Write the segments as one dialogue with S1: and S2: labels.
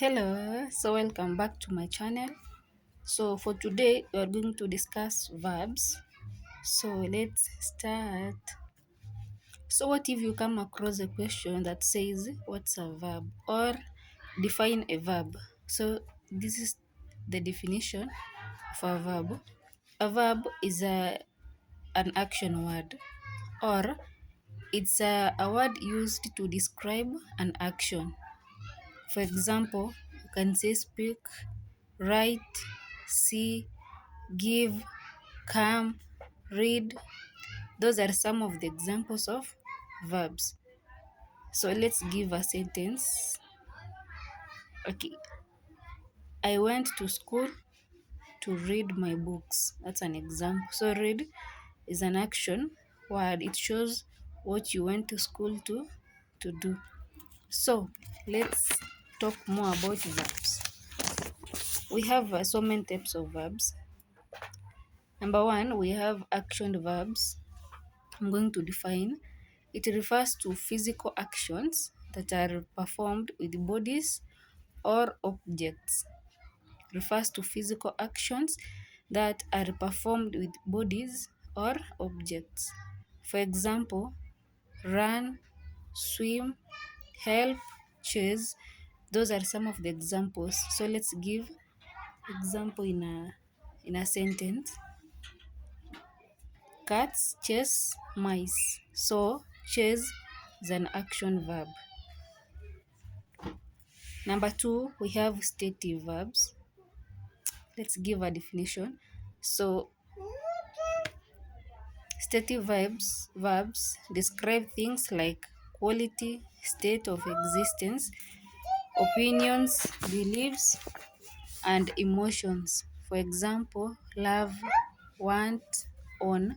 S1: Hello, so welcome back to my channel. So for today we are going to discuss verbs. So let's start. So what if you come across a question that says what's a verb or define a verb? So this is the definition of a verb. A verb is an action word, or it's a word used to describe an action. For example, you can say speak, write, see, give, come, read. Those are some of the examples of verbs. So let's give a sentence. Okay, I went to school to read my books. That's an example. So read is an action word. It shows what you went to school to do. So let's talk more about verbs. We have so many types of verbs. Number one, we have action verbs. I'm going to define. It refers to physical actions that are performed with bodies or objects. Refers to physical actions that are performed with bodies or objects. For example, run, swim, help, chase. Those are some of the examples. So let's give example in a sentence. Cats chase mice. So chase is an action verb. Number two, we have stative verbs. Let's give a definition. So stative verbs describe things like quality, state of existence, opinions, beliefs, and emotions. For example, love, want, own.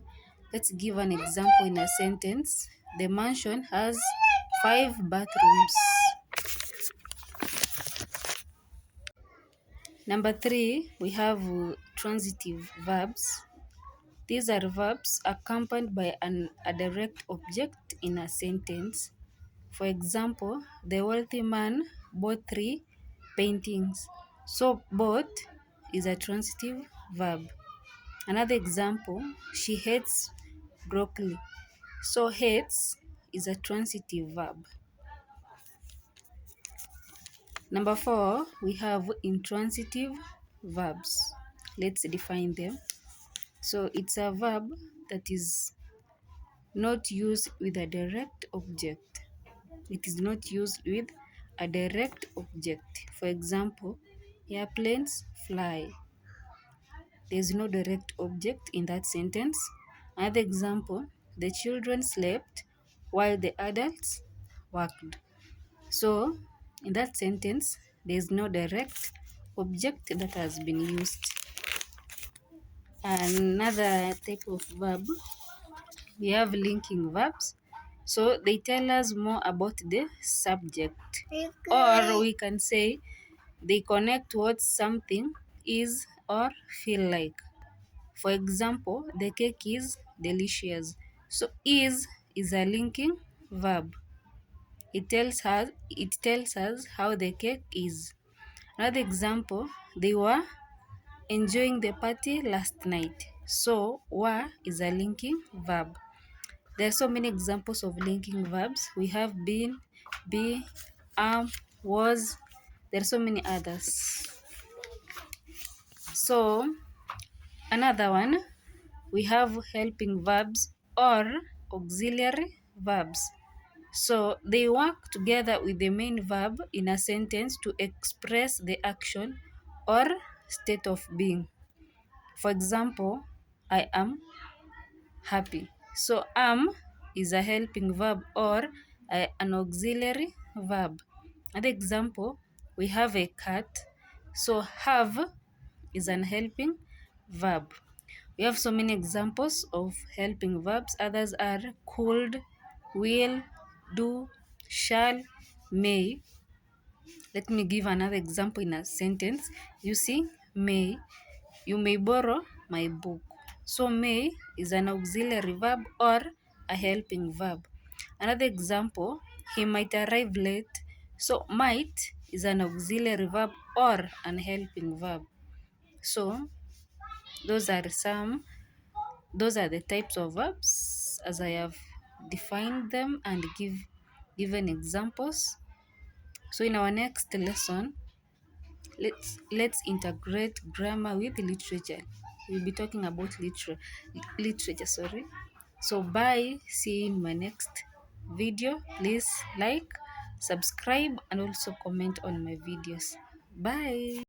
S1: Let's give an example in a sentence. The mansion has 5 bathrooms. Number three, we have transitive verbs. These are verbs accompanied by a direct object in a sentence. For example, the wealthy man bought 3 paintings. So bought is a transitive verb. Another example, she hates broccoli. So hates is a transitive verb. Number four, we have intransitive verbs. Let's define them. So it's a verb that is not used with a direct object. It is not used with a direct object. For example, airplanes fly. There is no direct object in that sentence. Another example, the children slept while the adults worked. So, in that sentence, there is no direct object that has been used. Another type of verb, we have linking verbs. So they tell us more about the subject. Or we can say they connect what something is or feel like. For example, the cake is delicious. So is a linking verb. It tells us how the cake is. Another example, they were enjoying the party last night. So were is a linking verb. There are so many examples of linking verbs. We have been, be, was. There are so many others. So another one, we have helping verbs or auxiliary verbs. So they work together with the main verb in a sentence to express the action or state of being. For example, I am happy. So am is a helping verb or an auxiliary verb. Another example, we have a cat. So have is an helping verb. We have so many examples of helping verbs. Others are could, will, do, shall, may. Let me give another example in a sentence. You see, may. You may borrow my book. So may is an auxiliary verb or a helping verb. Another example, he might arrive late. So might is an auxiliary verb or an helping verb. So those are the types of verbs as I have defined them and given examples. So in our next lesson, let's integrate grammar with literature. We'll be talking about literature, sorry. So bye, see you in my next video. Please like, subscribe, and also comment on my videos. Bye.